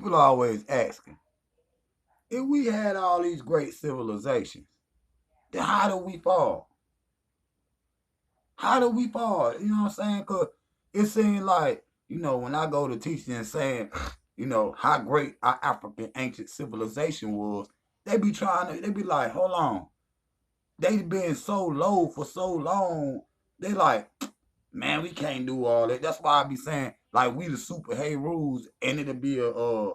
People are always asking, if we had all these great civilizations, then how do we fall? How do we fall? You know what I'm saying? Because it seems like, when I go to teaching and saying, how great our African ancient civilization was, they be like, hold on. They been so low for so long. They like, man, we can't do all that. That's why I be saying, like, we the super hey rules, and it'll be a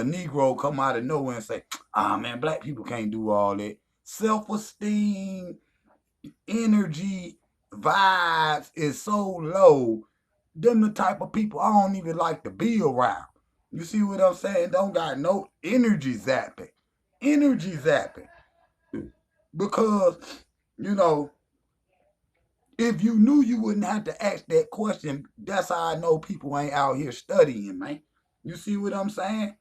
Negro come out of nowhere and say, man, black people can't do all that. Self-esteem, energy, vibes is so low. Them the type of people I don't even like to be around. You see what I'm saying? Don't got no energy zapping. Energy zapping. Because, you know, if you knew you wouldn't have to ask that question, that's how I know people ain't out here studying, man. You see what I'm saying?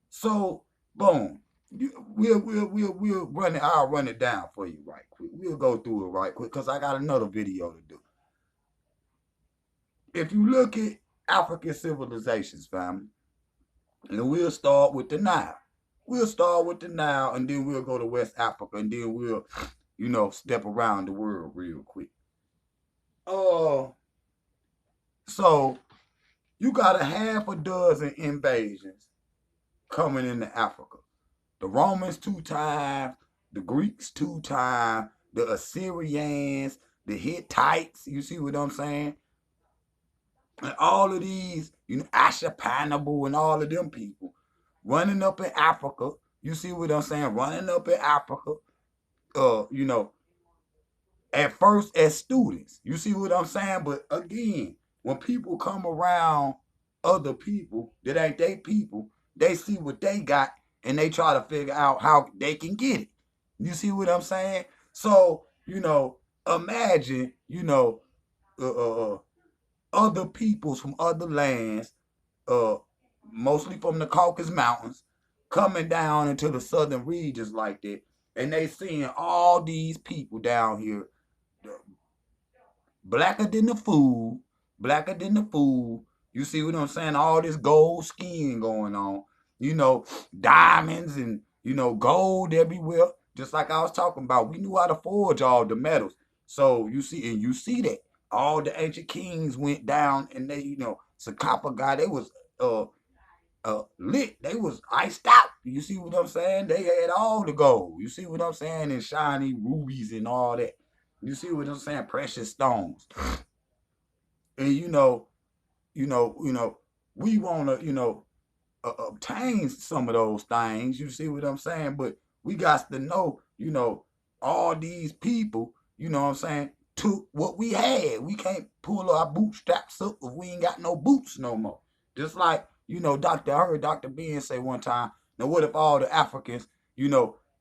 So, boom. We'll run it. I'll run it down for you right quick. We'll go through it right quick because I got another video to do. If you look at African civilizations, family, and we'll start with the Nile. We'll start with the Nile, and then we'll go to West Africa, and then we'll, step around the world real quick. Oh, so you got a half a dozen invasions coming into Africa. The Romans 2 times, the Greeks 2 times, the Assyrians, the Hittites. You see what I'm saying? And all of these, Ashurbanipal and all of them people running up in Africa. You see what I'm saying? Running up in Africa. Uh, you know, at first as students. You see what I'm saying? But again, when people come around other people that ain't they people, they see what they got and they try to figure out how they can get it. You see what I'm saying? So, imagine, uh, uh, uh, other peoples from other lands, uh, mostly from the Caucasus Mountains, coming down into the southern regions like that. And they seeing all these people down here blacker than the food, blacker than the food. You see what I'm saying? All this gold skin going on. Diamonds and gold everywhere. Just like I was talking about, we knew how to forge all the metals. So you see that all the ancient kings went down, and they, Sakapa guy, they was lit. They was iced out. You see what I'm saying? They had all the gold. You see what I'm saying? And shiny rubies and all that. You see what I'm saying? Precious stones. And we wanna, obtain some of those things. You see what I'm saying? But we got to know, all these people, what I'm saying, took what we had. We can't pull our bootstraps up if we ain't got no boots no more. Just like, I heard Dr. Ben say one time, now what if all the Africans,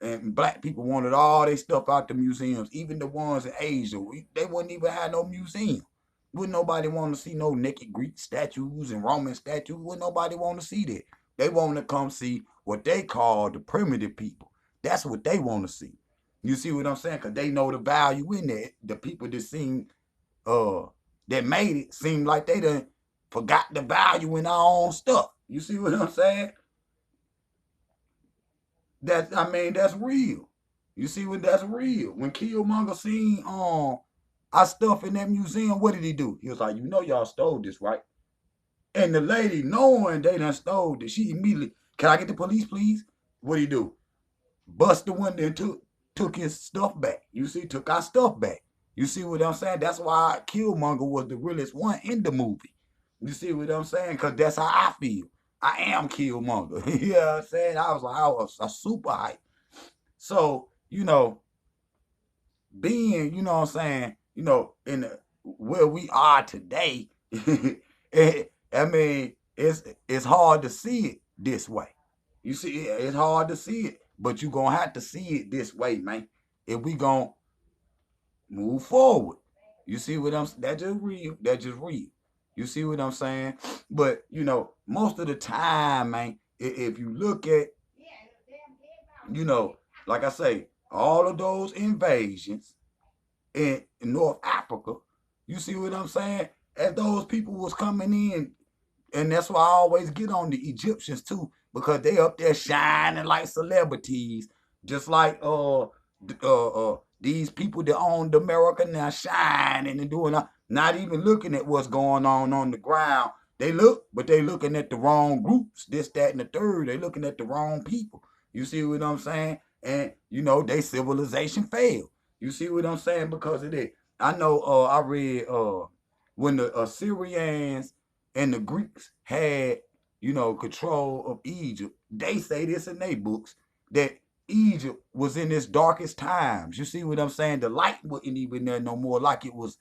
and black people wanted all their stuff out the museums, even the ones in Asia, they wouldn't even have no museum. Wouldn't nobody want to see no naked Greek statues and Roman statues? Wouldn't nobody want to see that? They want to come see what they call the primitive people. That's what they want to see. You see what I'm saying? Because they know the value in that. The people uh that made it seem like they done forgot the value in our own stuff. You see what I'm saying? That's real. You see what that's real. When Killmonger seen our stuff in that museum, what did he do? He was like, y'all stole this, right? And the lady, knowing they done stole this, she immediately, can I get the police, please? What did he do? Bust the window and took his stuff back. You see, took our stuff back. You see what I'm saying? That's why Killmonger was the realest one in the movie. You see what I'm saying? Because that's how I feel. I am Killmonger. You know what I'm saying? I was a super hype. So, being, what I'm saying, in where we are today, it's hard to see it this way. You see, it's hard to see it, but you gonna have to see it this way, man. If we gonna move forward, you see what I'm? That's just real. That's just real. You see what I'm saying? But most of the time, man, if you look at, you know, like I say, all of those invasions in North Africa, you see what I'm saying? As those people was coming in, And that's why I always get on the Egyptians too, because they up there shining like celebrities, just like these people that owned America now shining and doing not even looking at what's going on the ground. They look, but they looking at the wrong groups, this, that, and the third. They looking at the wrong people. You see what I'm saying? And you know, they civilization failed. You see what I'm saying? Because of that. I know I read when the Assyrians and the Greeks had, you know, control of Egypt. They say this in their books that Egypt was in its darkest times. You see what I'm saying? The light wasn't even there no more like it was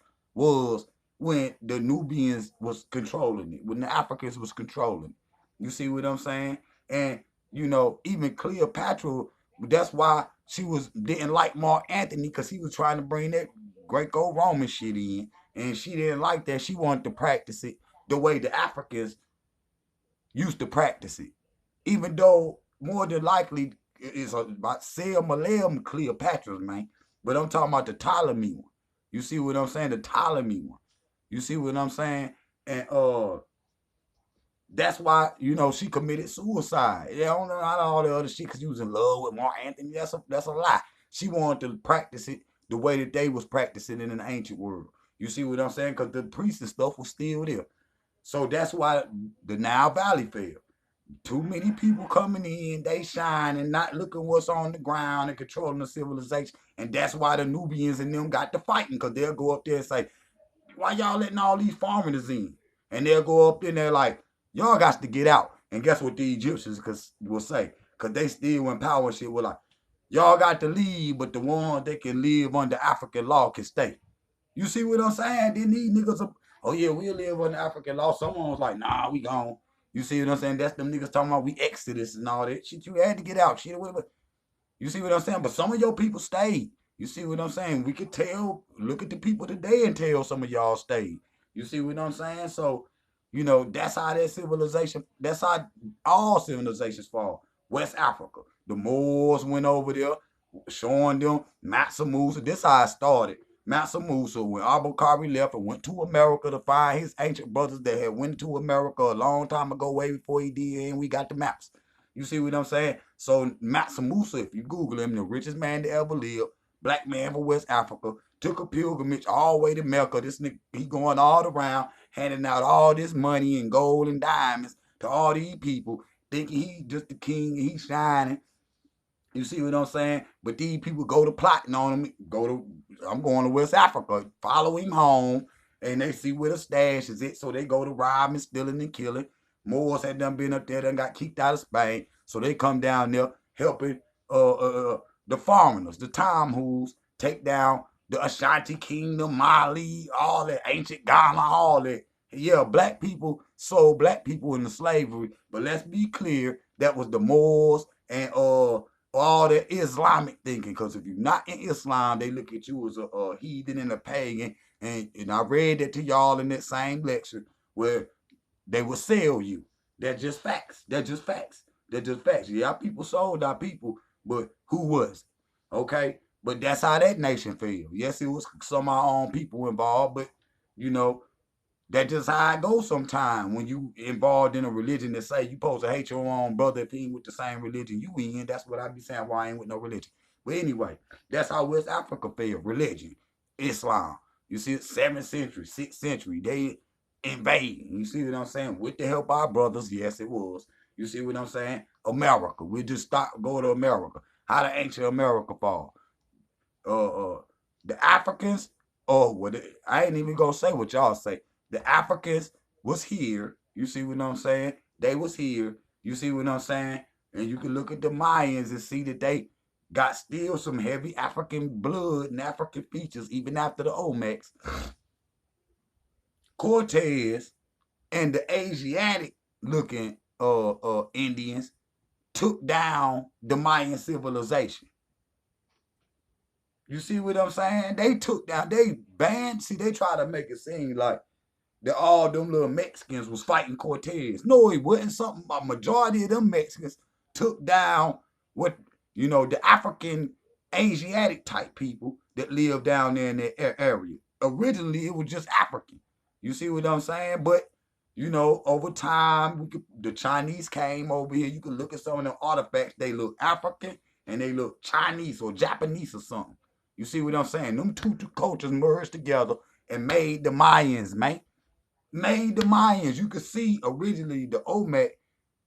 when the Nubians was controlling it, when the Africans was controlling it. You see what I'm saying? And you know, even Cleopatra, that's why she didn't like Mark Antony, because he was trying to bring that Greco-Roman shit in, and she didn't like that. She wanted to practice it the way the Africans used to practice it. Even though more than likely it's about Selma Cleopatra's, man. But I'm talking about the Ptolemy one. You see what I'm saying? The Ptolemy one. You see what I'm saying? And that's why, you know, she committed suicide. Yeah, I don't know all the other shit because she was in love with Mark Antony. That's a lie. She wanted to practice it the way that they was practicing in an ancient world. You see what I'm saying? Because the priests and stuff was still there. So that's why the Nile Valley fell. Too many people coming in, they shine and not looking what's on the ground and controlling the civilization. And that's why the Nubians and them got to fighting, because they'll go up there and say, why y'all letting all these foreigners in? And they'll go up in there like, y'all got to get out. And guess what the Egyptians will say? Because they still in power and shit. We're like, y'all got to leave, but the ones that can live under African law can stay. You see what I'm saying? Then these niggas are, oh yeah, we live under African law. Someone was like, nah, we gone. You see what I'm saying? That's them niggas talking about we exodus and all that shit. You had to get out. Shit, whatever. You see what I'm saying? But some of your people stayed. You see what I'm saying? We could tell, look at the people today and tell some of y'all stayed. You see what I'm saying? So, you know, that's how that civilization, that's how all civilizations fall. West Africa. The Moors went over there, showing them Mansa Musa. This how it started. Mansa Musa, when Abukari left and went to America to find his ancient brothers that had went to America a long time ago, way before he did, and we got the maps. You see what I'm saying? So Mansa Musa, if you Google him, the richest man to ever live, black man from West Africa, took a pilgrimage all the way to Mecca. This nigga, he going all around, handing out all this money and gold and diamonds to all these people, thinking he just the king and he shining. You see what I'm saying? But these people go to plotting on him. I'm going to West Africa. Follow him home, and they see where the stash is at. So they go to robbing, stealing, and killing. Moors had done been up there, done got kicked out of Spain. So they come down there helping the foreigners, the Tomhoos, take down the Ashanti Kingdom, Mali, all that ancient Ghana, all that. Yeah, black people sold black people into slavery. But let's be clear, that was the Moors and all that Islamic thinking, because if you're not in Islam, they look at you as a heathen and a pagan. And I read that to y'all in that same lecture where they will sell you. They're just facts. They're just facts. They're just facts. Yeah, people sold our people, but who was it? Okay? But that's how that nation fell. Yes, it was some of our own people involved, but you know, that's just how it goes sometimes when you involved in a religion that say you supposed to hate your own brother if he ain't with the same religion you in. That's what I be saying, why I ain't with no religion. But anyway, that's how West Africa fell. Religion. Islam. You see, 7th century, 6th century, they invading. You see what I'm saying? With the help of our brothers, yes, it was. You see what I'm saying? America. We just go to America. How did ancient America fall? The Africans, I ain't even gonna say what y'all say. The Africans was here. You see what I'm saying? They was here. You see what I'm saying? And you can look at the Mayans and see that they got still some heavy African blood and African features even after the Olmecs. Cortez and the Asiatic looking Indians took down the Mayan civilization. You see what I'm saying? They took down, they banned, see, they try to make it seem like that all them little Mexicans was fighting Cortez. No, it wasn't something. A majority of them Mexicans took down what, you know, the African, Asiatic type people that lived down there in that area. Originally, it was just African. You see what I'm saying? But, You know, over time, the Chinese came over here. You can look at some of them artifacts. They look African and they look Chinese or Japanese or something. You see what I'm saying? Them two cultures merged together and made the Mayans, man. Made the Mayans. You could see originally the Olmec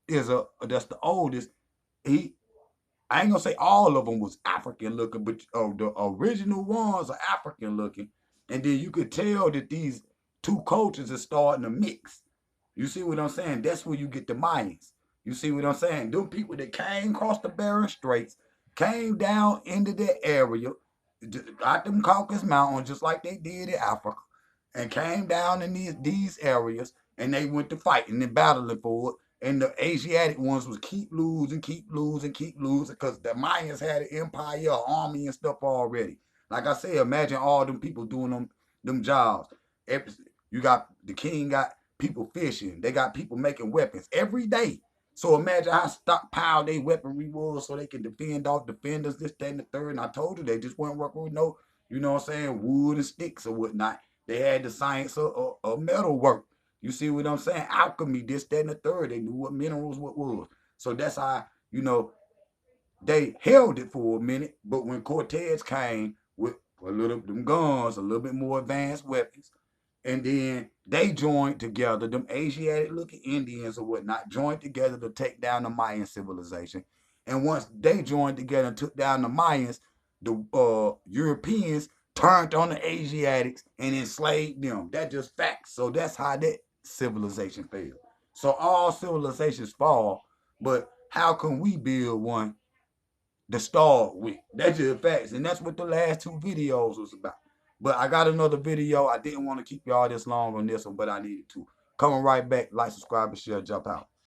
that's the oldest. He I ain't gonna say all of them was African looking, but the original ones are African looking, and then you could tell that these two cultures are starting to mix. You see what I'm saying? That's where you get the Mayans. You see what I'm saying? Them people that came across the Bering Straits, came down into that area, out them Caucasus Mountains, just like they did in Africa, and came down in these areas, and they went to fighting and battling for it. And the Asiatic ones was keep losing, keep losing, keep losing, because the Mayans had an empire, an army, and stuff already. Like I said, imagine all them people doing them jobs. You got the king got people fishing. They got people making weapons every day. So imagine how stockpiled their weaponry was so they can defend off defenders, this, that, and the third. And I told you they just weren't working with no, you know what I'm saying, wood and sticks or whatnot. They had the science of metal work. You see what I'm saying? Alchemy, this, that, and the third. They knew what minerals what was. So that's how, they held it for a minute. But when Cortez came with a little them guns, a little bit more advanced weapons, and then they joined together, them Asiatic looking Indians or whatnot, joined together to take down the Mayan civilization. And once they joined together and took down the Mayans, the Europeans turned on the Asiatics and enslaved them. That's just facts. So that's how that civilization failed. So all civilizations fall, but how can we build one to start with? That's just facts. And that's what the last two videos was about. But I got another video. I didn't want to keep y'all this long on this one, but I needed to. Coming right back. Like, subscribe, and share. Jump out.